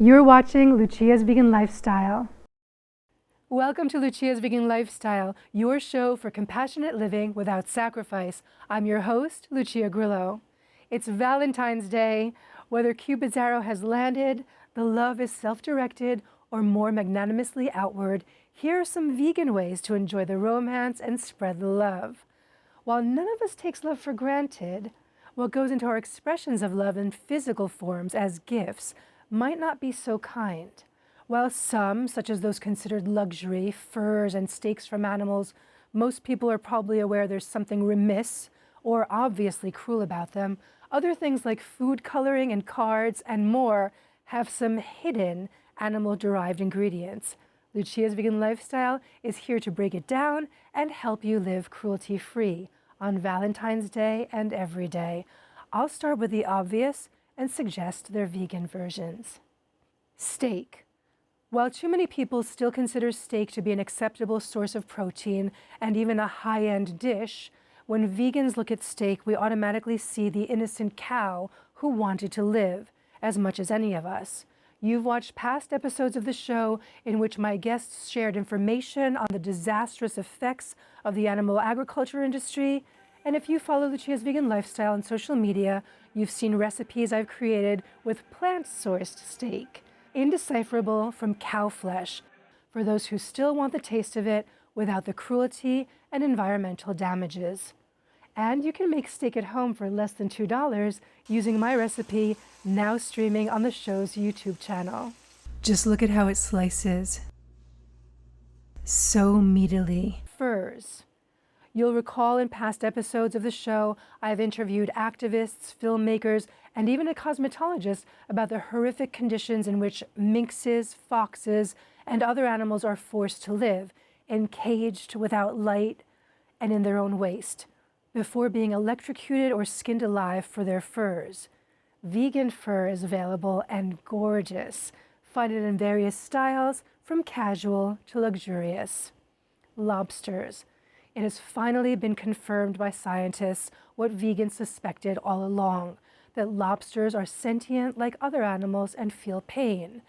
You're watching Lucia's Vegan Lifestyle. Welcome to Lucia's Vegan Lifestyle, your show for compassionate living without sacrifice. I'm your host, Lucia Grillo. It's Valentine's Day. Whether Cupid's arrow has landed, the love is self-directed, or more magnanimously outward, here are some vegan ways to enjoy the romance and spread the love. While none of us takes love for granted, what goes into our expressions of love in physical forms as gifts might not be so kind. While some, such as those considered luxury, furs and steaks from animals, most people are probably aware there's something remiss or obviously cruel about them, other things like food coloring and cards and more have some hidden animal-derived ingredients. Lucia's Vegan Lifestyle is here to break it down and help you live cruelty-free on Valentine's Day and every day. I'll start with the obvious and suggest their vegan versions. Steak. While too many people still consider steak to be an acceptable source of protein and even a high-end dish, when vegans look at steak, we automatically see the innocent cow who wanted to live as much as any of us. You've watched past episodes of the show in which my guests shared information on the disastrous effects of the animal agriculture industry. And if you follow Lucia's Vegan Lifestyle on social media, you've seen recipes I've created with plant-sourced steak, indecipherable from cow flesh, for those who still want the taste of it without the cruelty and environmental damages. And you can make steak at home for less than $2 using my recipe, now streaming on the show's YouTube channel. Just look at how it slices. So meatily. Furs. You'll recall in past episodes of the show, I've interviewed activists, filmmakers, and even a cosmetologist about the horrific conditions in which minxes, foxes, and other animals are forced to live, encaged without light and in their own waste, before being electrocuted or skinned alive for their furs. Vegan fur is available and gorgeous. Find it in various styles, from casual to luxurious. Lobsters. It has finally been confirmed by scientists what vegans suspected all along, that lobsters are sentient like other animals and feel pain.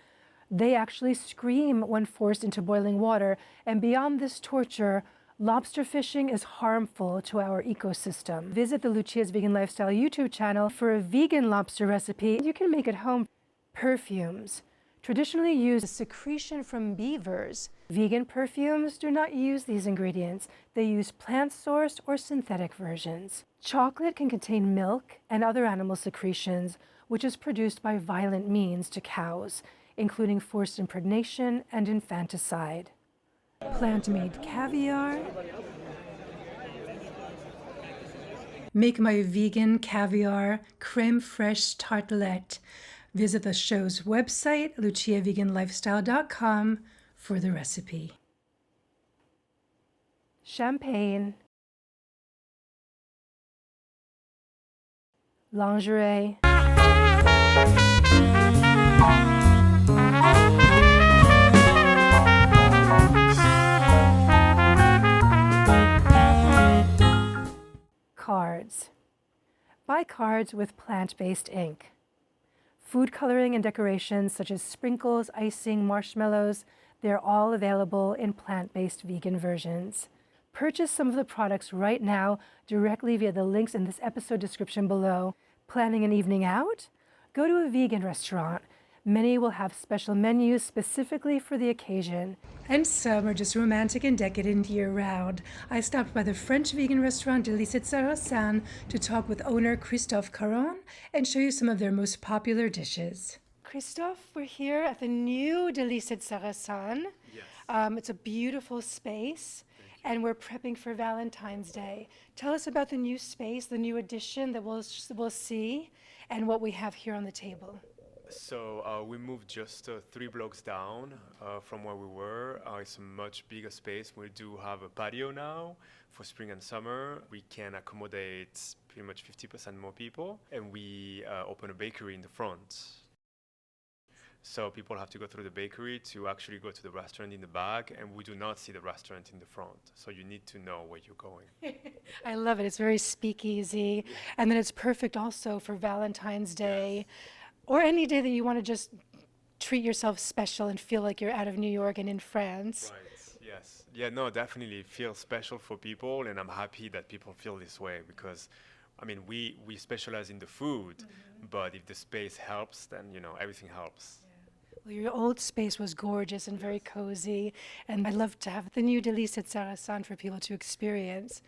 They actually scream when forced into boiling water, and beyond this torture, lobster fishing is harmful to our ecosystem. Visit the Lucia's Vegan Lifestyle YouTube channel for a vegan lobster recipe you can make at home. Perfumes. Traditionally used secretion from beavers. Vegan perfumes do not use these ingredients. They use plant-sourced or synthetic versions. Chocolate can contain milk and other animal secretions, which is produced by violent means to cows, including forced impregnation and infanticide. Plant-made caviar. Make my vegan caviar creme fraiche tartelette. Visit the show's website, luciaveganlifestyle.com, for the recipe. Champagne. Lingerie. Cards. Buy cards with plant-based ink. Food coloring and decorations such as sprinkles, icing, marshmallows, they're all available in plant-based vegan versions. Purchase some of the products right now directly via the links in this episode description below. Planning an evening out? Go to a vegan restaurant. Many will have special menus specifically for the occasion. And some are just romantic and decadent year-round. I stopped by the French vegan restaurant Delice Sarrasin to talk with owner Christophe Caron and show you some of their most popular dishes. Christophe, we're here at the new Delice Sarrasin. Yes. It's a beautiful space, and we're prepping for Valentine's Day. Tell us about the new space, the new addition that we'll see, and what we have here on the table. So we moved just 3 blocks down from where we were. It's a much bigger space. We do have a patio now for spring and summer. We can accommodate pretty much 50% more people, and we open a bakery in the front. So people have to go through the bakery to actually go to the restaurant in the back, and we do not see the restaurant in the front. So you need to know where you're going. I love it. It's very speakeasy. And then it's perfect also for Valentine's Day, or any day that you want to just treat yourself special and feel like you're out of New York and in France. Right. Yes. Yeah. No. Definitely feel special for people, and I'm happy that people feel this way because, I mean, we specialize in the food, but if the space helps, then everything helps. Well, your old space was gorgeous and very cozy, and I'd love to have the new Delice Sarrasin for people to experience.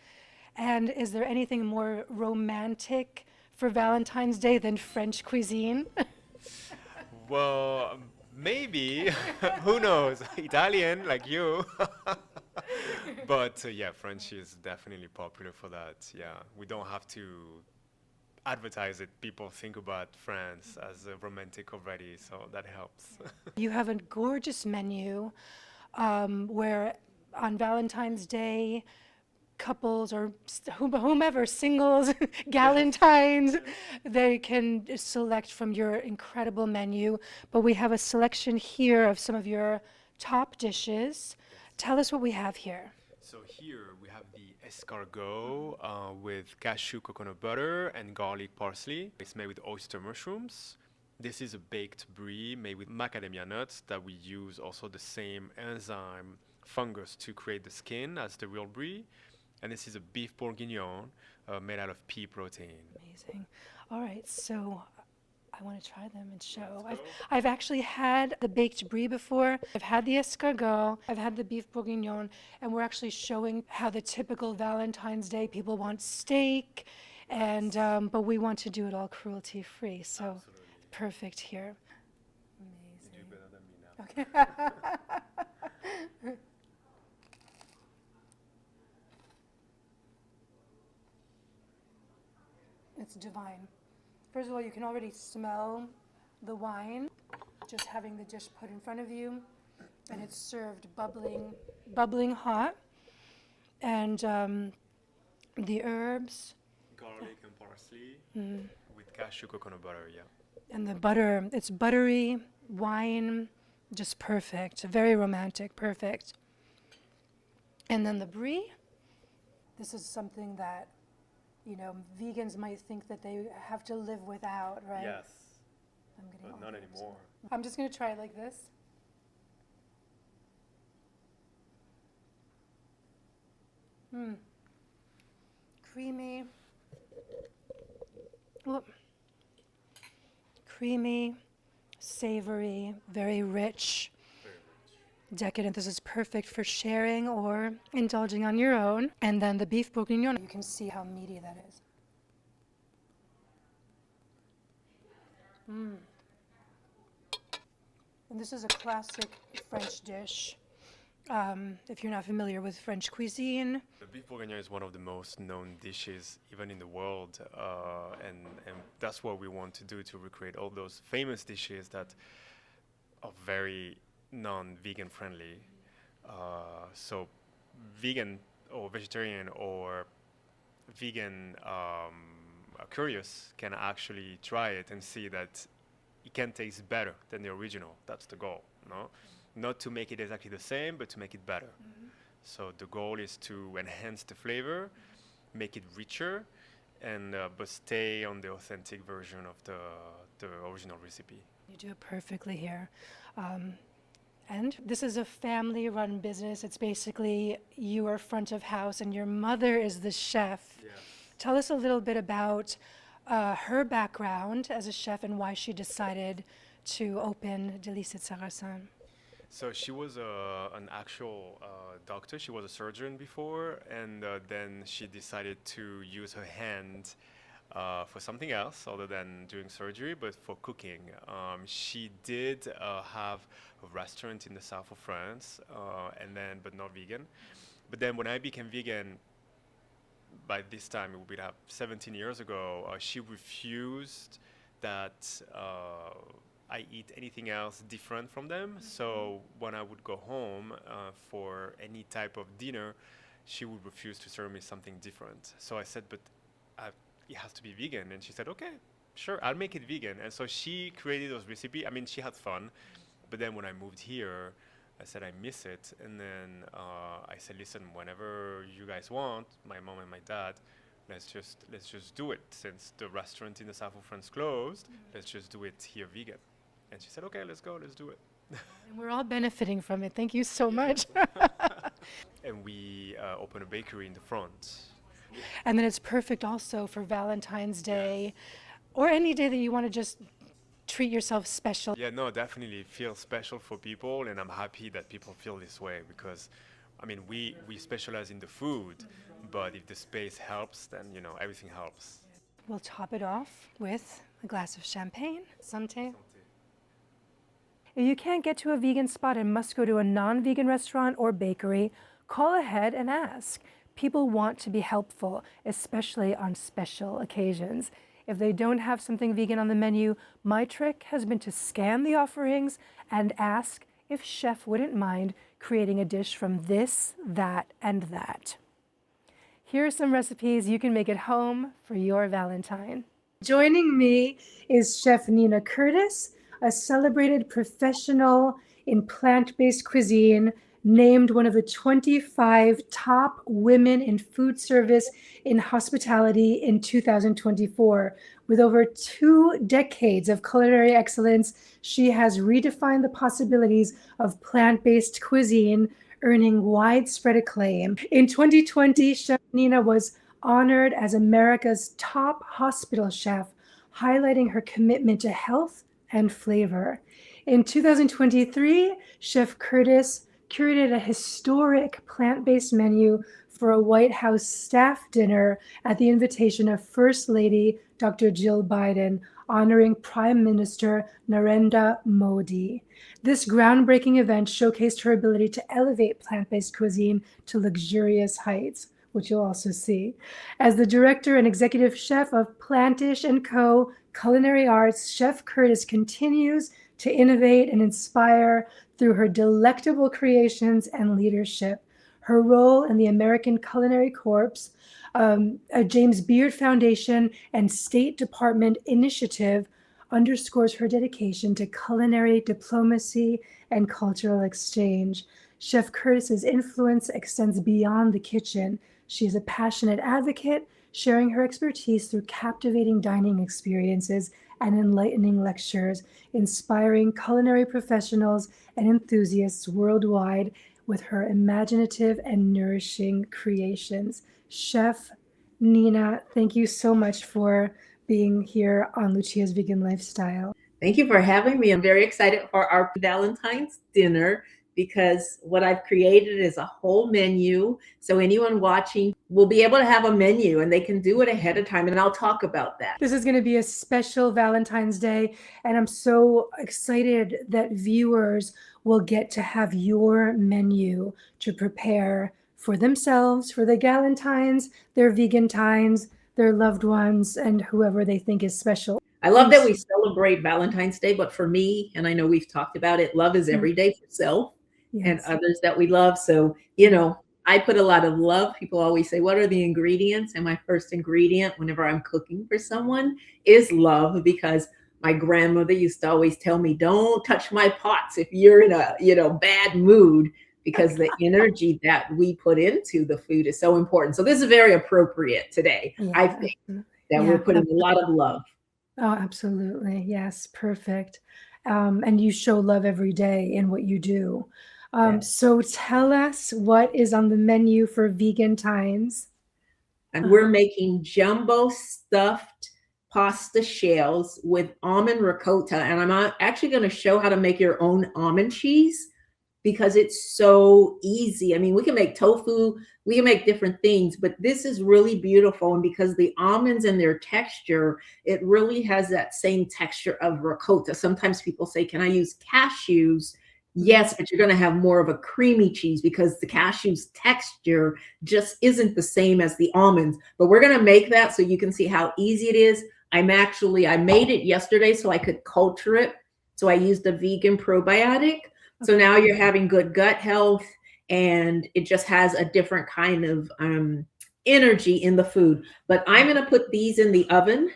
And is there anything more romantic for Valentine's Day than French cuisine? Well, maybe. Who knows? Italian, like you. But yeah, French is definitely popular for that. Yeah, we don't have to advertise it. People think about France as romantic already, so that helps. You have a gorgeous menu where on Valentine's Day, couples or whomever, singles, galentines, they can select from your incredible menu. But we have a selection here of some of your top dishes. Tell us what we have here. So here we have the escargot with cashew coconut butter and garlic parsley. It's made with oyster mushrooms. This is a baked brie made with macadamia nuts that we use also the same enzyme fungus to create the skin as the real brie. And this is a beef bourguignon made out of pea protein. Amazing. All right, so I want to try them and show. I've actually had the baked brie before. I've had the escargot. I've had the beef bourguignon, and we're actually showing how the typical Valentine's Day people want steak, and but we want to do it all cruelty-free. So Absolutely. perfect here. You do better than me now. Okay. It's divine. First of all, you can already smell the wine, just having the dish put in front of you, and it's served bubbling hot. And the herbs. Garlic and parsley with cashew coconut butter, yeah. And the butter, it's buttery, wine, just perfect, very romantic, perfect. And then the brie, this is something that, vegans might think that they have to live without, right? Yes, I'm getting but all not the herbs. anymore. I'm just going to try it like this. Creamy. Look. Creamy, savory, very rich, decadent. This is perfect for sharing or indulging on your own. And then the beef bourguignon, you can see how meaty that is. And this is a classic French dish. If you're not familiar with French cuisine. The beef bourguignon is one of the most known dishes even in the world, and that's what we want to do, to recreate all those famous dishes that are very non-vegan friendly. So vegan or vegetarian or vegan curious can actually try it and see that it can taste better than the original. That's the goal, no? Not to make it exactly the same, but to make it better. So the goal is to enhance the flavor, make it richer, and but stay on the authentic version of the original recipe. You do it perfectly here. And this is a family-run business. It's basically you are front of house and your mother is the chef. Yes. Tell us a little bit about her background as a chef and why she decided to open Delice Sarrasin. So she was an actual doctor. She was a surgeon before, and then she decided to use her hand for something else other than doing surgery, but for cooking. She did have a restaurant in the south of France, but not vegan. But then when I became vegan, by this time it would be 17 years ago, she refused that I eat anything else different from them. So when I would go home for any type of dinner, she would refuse to serve me something different. So I said, but it has to be vegan. And she said, okay, sure, I'll make it vegan. And so she created those recipes. I mean, she had fun. But then when I moved here, I said, I miss it. And then I said, listen, whenever you guys want, my mom and my dad, let's just do it. Since the restaurant in the south of France closed, let's just do it here vegan. And she said, okay, let's go, let's do it. And we're all benefiting from it. Thank you so much. And we opened a bakery in the front. And then it's perfect also for Valentine's Day or any day that you want to just treat yourself special. Yeah, no, definitely feel special for people, and I'm happy that people feel this way because, I mean, we specialize in the food, but if the space helps, then, you know, everything helps. We'll top it off with a glass of champagne. Santé. If you can't get to a vegan spot and must go to a non-vegan restaurant or bakery, call ahead and ask. People want to be helpful, especially on special occasions. If they don't have something vegan on the menu, my trick has been to scan the offerings and ask if chef wouldn't mind creating a dish from this, that, and that. Here are some recipes you can make at home for your Valentine. Joining me is Chef Nina Curtis, a celebrated professional in plant-based cuisine, named one of the 25 top women in food service in hospitality in 2024. With over 2 decades of culinary excellence, she has redefined the possibilities of plant-based cuisine, earning widespread acclaim. In 2020, Chef Nina was honored as America's top hospital chef, highlighting her commitment to health and flavor. In 2023, Chef Curtis curated a historic plant-based menu for a White House staff dinner at the invitation of First Lady Dr. Jill Biden, honoring Prime Minister Narendra Modi. This groundbreaking event showcased her ability to elevate plant-based cuisine to luxurious heights, which you'll also see. As the director and executive chef of Plantish & Co. Culinary Arts, Chef Curtis continues to innovate and inspire through her delectable creations and leadership. Her role in the American Culinary Corps, a James Beard Foundation, and State Department initiative underscores her dedication to culinary diplomacy and cultural exchange. Chef Curtis's influence extends beyond the kitchen. She is a passionate advocate, sharing her expertise through captivating dining experiences and enlightening lectures, inspiring culinary professionals and enthusiasts worldwide with her imaginative and nourishing creations. Chef Nina, thank you so much for being here on Lucia's Vegan Lifestyle. Thank you for having me. I'm very excited for our Valentine's dinner because what I've created is a whole menu. So anyone watching will be able to have a menu and they can do it ahead of time. And I'll talk about that. This is going to be a special Valentine's Day. And I'm so excited that viewers will get to have your menu to prepare for themselves, for the Galentines, their Vegantines, their loved ones, and whoever they think is special. I love that we celebrate Valentine's Day, but for me, and I know we've talked about it, love is every day for self. Yes. And others that we love. So, you know, I put a lot of love. People always say, what are the ingredients? And my first ingredient whenever I'm cooking for someone is love, because my grandmother used to always tell me, don't touch my pots if you're in a, bad mood, because the energy that we put into the food is so important. So this is very appropriate today. Yeah, I think that we're putting a lot of love. Oh, absolutely. Yes. Perfect. And you show love every day in what you do. So tell us what is on the menu for Vegantines. And we're making jumbo stuffed pasta shells with almond ricotta. And I'm actually going to show how to make your own almond cheese because it's so easy. I mean, we can make tofu, we can make different things, but this is really beautiful. And because the almonds and their texture, it really has that same texture of ricotta. Sometimes people say, can I use cashews? Yes, but you're going to have more of a creamy cheese because the cashew's texture just isn't the same as the almonds. But we're going to make that so you can see how easy it is. I made it yesterday so I could culture it. So I used a vegan probiotic. So now you're having good gut health, and it just has a different kind of energy in the food. But I'm going to put these in the oven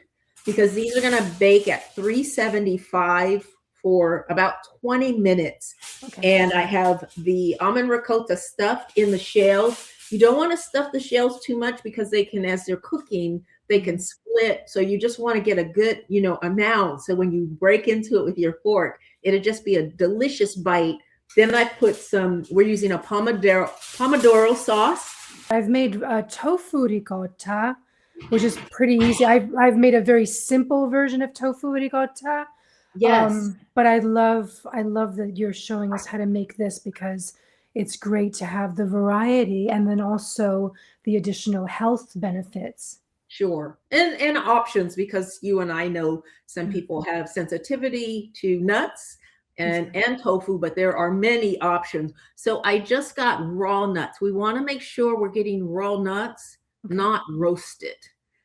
because these are going to bake at 375 for about 20 minutes. Okay. And I have the almond ricotta stuffed in the shells. You don't want to stuff the shells too much because they can, as they're cooking, They can split. So you just want to get a good, amount. So when you break into it with your fork, it'll just be a delicious bite. Then I put we're using a pomodoro sauce. I've made tofu ricotta, which is pretty easy. I've made a very simple version of tofu ricotta. Yes. But I love that you're showing us how to make this, because it's great to have the variety and then also the additional health benefits. Sure. And options, because you and I know some people have sensitivity to nuts and tofu, but there are many options. So I just got raw nuts. We want to make sure we're getting raw nuts, not roasted.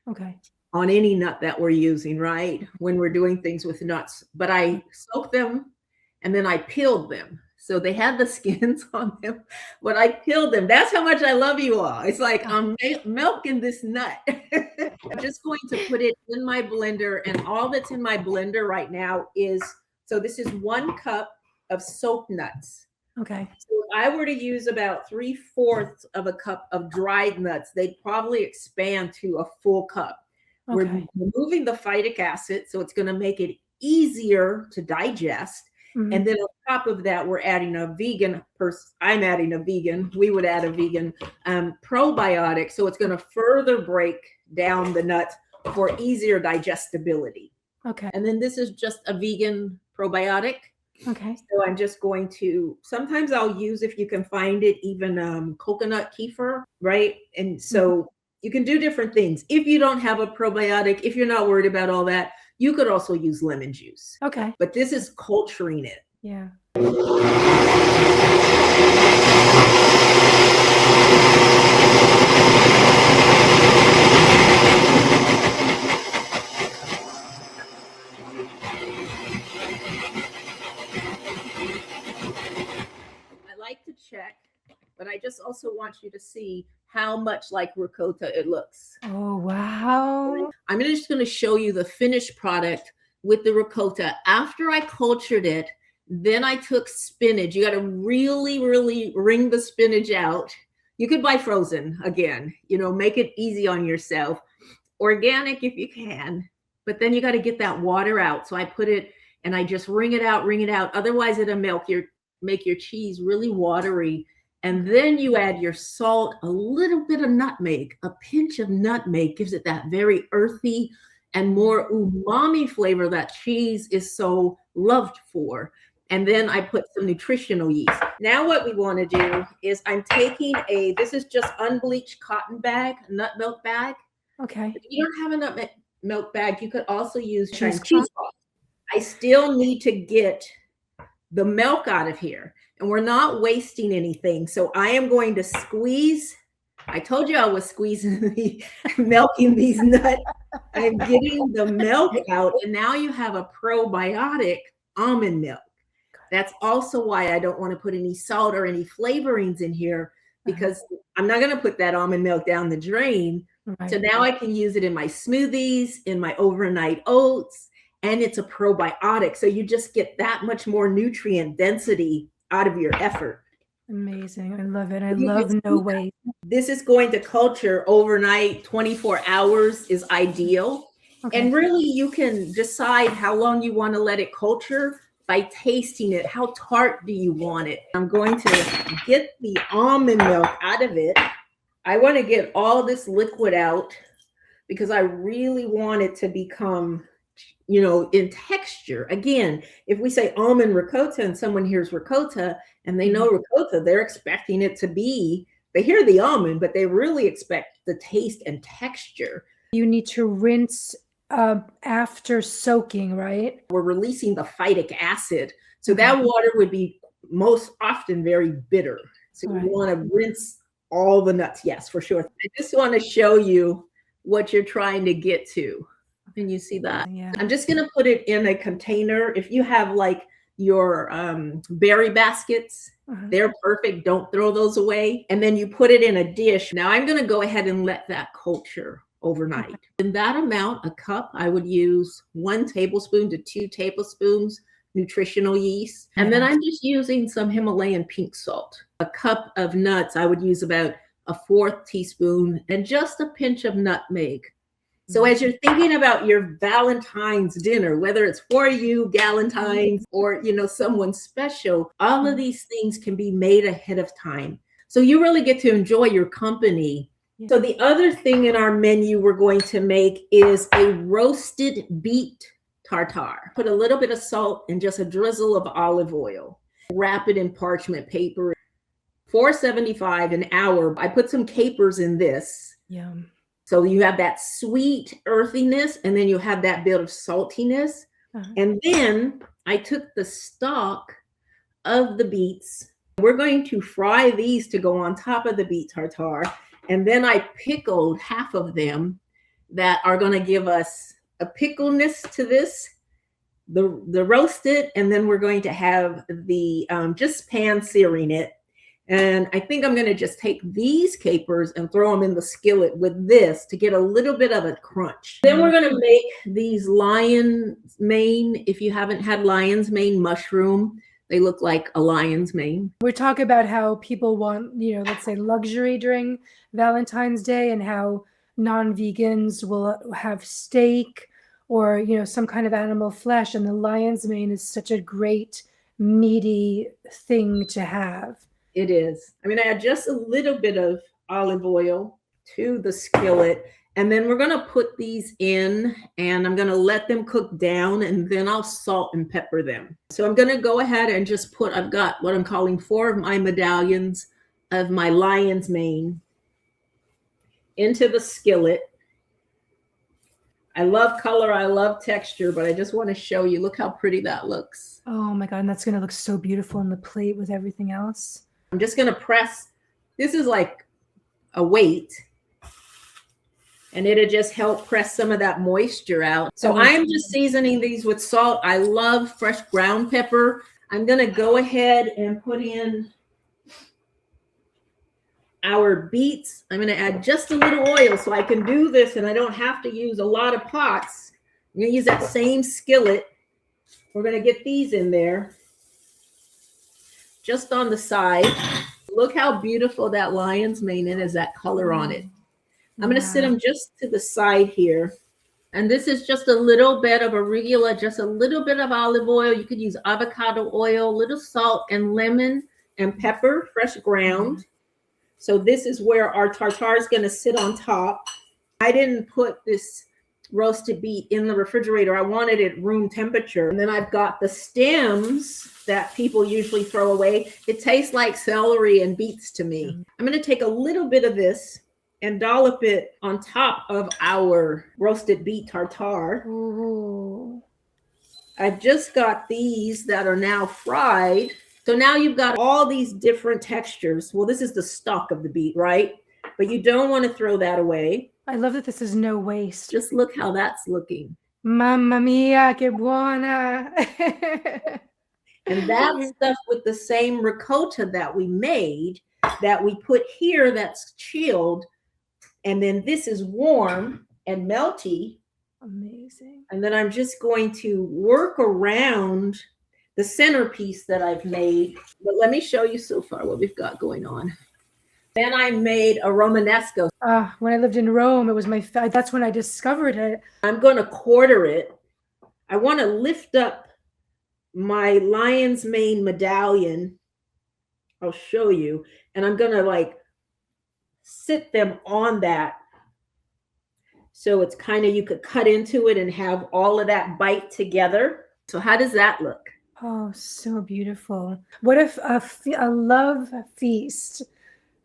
Okay. On any nut that we're using, right? When we're doing things with nuts. But I soaked them and then I peeled them. So they had the skins on them, but I peeled them. That's how much I love you all. It's like I'm milking this nut. I'm just going to put it in my blender, and all that's in my blender right now so this is 1 cup of soaked nuts. Okay. So if I were to use about 3/4 of a cup of dried nuts, they'd probably expand to a full cup. Okay. We're removing the phytic acid, so it's going to make it easier to digest. And then on top of that, we're adding a vegan I'm adding a vegan. We would add a vegan probiotic. So it's going to further break down the nuts for easier digestibility. Okay. And then this is just a vegan probiotic. Okay. So I'm just going to, sometimes I'll use, if you can find it, even coconut kefir, right? And so you can do different things. If you don't have a probiotic, if you're not worried about all that, you could also use lemon juice. Okay. But this is culturing it. Yeah. I like to check, but I just also want you to see how much like ricotta it looks. Oh, wow. I'm just going to show you the finished product with the ricotta. After I cultured it, then I took spinach. You got to really, really wring the spinach out. You could buy frozen again, make it easy on yourself. Organic if you can, but then you got to get that water out. So I put it and I just wring it out. Otherwise it'll make your cheese really watery. And then you add your salt, a little bit of nutmeg. A pinch of nutmeg gives it that very earthy and more umami flavor that cheese is so loved for. And then I put some nutritional yeast. Now what we want to do is I'm taking this is just unbleached cotton bag, nut milk bag. Okay. If you don't have a nut milk bag, you could also use cheesecloth. I still need to get the milk out of here. And we're not wasting anything. So I am going to squeeze. I told you I was milking these nuts. I'm getting the milk out. And now you have a probiotic almond milk. That's also why I don't want to put any salt or any flavorings in here, because I'm not going to put that almond milk down the drain. Right. So now I can use it in my smoothies, in my overnight oats, and it's a probiotic. So you just get that much more nutrient density out of your effort. Amazing. I love it. I love no waste. This is going to culture overnight. 24 hours is ideal. Okay. And really you can decide how long you want to let it culture by tasting it. How tart do you want it? I'm going to get the almond milk out of it. I want to get all this liquid out because I really want it to become, in texture. Again, if we say almond ricotta and someone hears ricotta and they know ricotta, they're expecting it to be, they hear the almond, but they really expect the taste and texture. You need to rinse after soaking, right? We're releasing the phytic acid. So that water would be most often very bitter. So you want to rinse all the nuts. Yes, for sure. I just want to show you what you're trying to get to. Can you see that? Yeah. I'm just going to put it in a container. If you have like your berry baskets, they're perfect. Don't throw those away. And then you put it in a dish. Now I'm going to go ahead and let that culture overnight. In that amount, a cup, I would use 1 tablespoon to 2 tablespoons nutritional yeast. And then I'm just using some Himalayan pink salt. A cup of nuts, I would use about a 1/4 teaspoon and just a pinch of nutmeg. So as you're thinking about your Valentine's dinner, whether it's for you, Galentine's, or someone special, all of these things can be made ahead of time. So you really get to enjoy your company. So the other thing in our menu we're going to make is a roasted beet tartare. Put a little bit of salt and just a drizzle of olive oil. Wrap it in parchment paper. $4.75 an hour. I put some capers in this. Yum. So you have that sweet earthiness, and then you have that bit of saltiness. And then I took the stalk of the beets. We're going to fry these to go on top of the beet tartare. And then I pickled half of them that are going to give us a pickleness to this, the roasted, and then we're going to have the just pan searing it. And I think I'm going to just take these capers and throw them in the skillet with this to get a little bit of a crunch. Then we're going to make these lion's mane. If you haven't had lion's mane mushroom, they look like a lion's mane. We're talking about how people want, let's say luxury during Valentine's Day, and how non-vegans will have steak or, some kind of animal flesh. And the lion's mane is such a great meaty thing to have. It is. I add just a little bit of olive oil to the skillet, and then we're going to put these in, and I'm going to let them cook down, and then I'll salt and pepper them. So I'm going to go ahead and just I've got what I'm calling 4 of my medallions of my lion's mane into the skillet. I love color, I love texture, but I just want to show you, look how pretty that looks. Oh my God, and that's going to look so beautiful on the plate with everything else. I'm just going to press. This is like a weight, and it'll just help press some of that moisture out. So I'm just seasoning these with salt. I love fresh ground pepper. I'm going to go ahead and put in our beets. I'm going to add just a little oil so I can do this and I don't have to use a lot of pots. I'm going to use that same skillet. We're going to get these in there. Just on the side. Look how beautiful that lion's mane is, that color on it. I'm going to sit them just to the side here. And this is just a little bit of arugula, just a little bit of olive oil. You could use avocado oil, little salt and lemon and pepper, fresh ground. So this is where our tartare is going to sit on top. I didn't put this roasted beet in the refrigerator. I wanted it room temperature. And then I've got the stems that people usually throw away. It tastes like celery and beets to me. I'm going to take a little bit of this and dollop it on top of our roasted beet tartare. Ooh. I've just got these that are now fried. So now you've got all these different textures. Well, this is the stalk of the beet, right? But you don't want to throw that away. I love that this is no waste. Just look how that's looking. Mamma mia, que buona. And that's stuff with the same ricotta that we made, that we put here that's chilled. And then this is warm and melty. Amazing. And then I'm just going to work around the centerpiece that I've made. But let me show you so far what we've got going on. Then I made a Romanesco. When I lived in Rome, it was that's when I discovered it. I'm going to quarter it. I want to lift up my lion's mane medallion. I'll show you. And I'm going to sit them on that. So it's kind of, you could cut into it and have all of that bite together. So how does that look? Oh, so beautiful. What if a love feast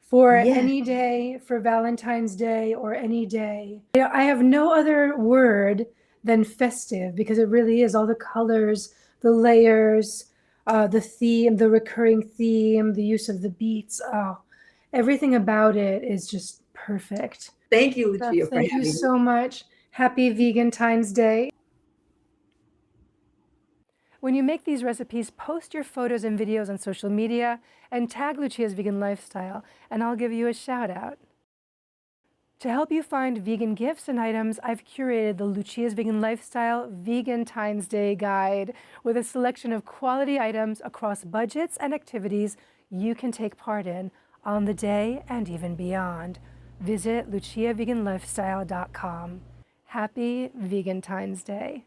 for any day, for Valentine's Day or any day? I have no other word than festive, because it really is all the colors, the layers, the theme, the recurring theme, the use of the beets. Oh, everything about it is just perfect. Thank you, Lucia. Thank you so much. Happy Valentine's Day. When you make these recipes, post your photos and videos on social media and tag Lucia's Vegan Lifestyle, and I'll give you a shout out. To help you find vegan gifts and items, I've curated the Lucia's Vegan Lifestyle Valentine's Day Guide with a selection of quality items across budgets and activities you can take part in on the day and even beyond. Visit luciaveganlifestyle.com. Happy Valentine's Day.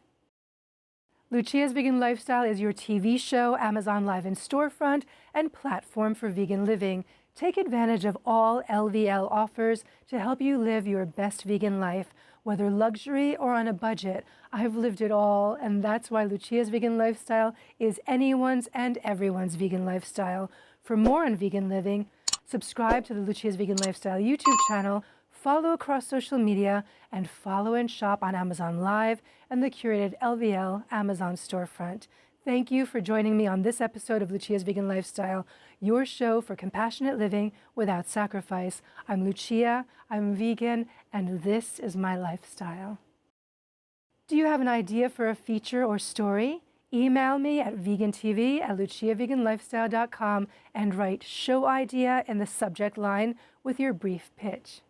Lucia's Vegan Lifestyle is your TV show, Amazon Live and Storefront, and platform for vegan living. Take advantage of all LVL offers to help you live your best vegan life, whether luxury or on a budget. I've lived it all, and that's why Lucia's Vegan Lifestyle is anyone's and everyone's vegan lifestyle. For more on vegan living, subscribe to the Lucia's Vegan Lifestyle YouTube channel, follow across social media, and follow and shop on Amazon Live and the curated LVL Amazon storefront. Thank you for joining me on this episode of Lucia's Vegan Lifestyle, your show for compassionate living without sacrifice. I'm Lucia, I'm vegan, and this is my lifestyle. Do you have an idea for a feature or story? Email me at vegantv@luciaveganlifestyle.com and write "show idea" in the subject line with your brief pitch.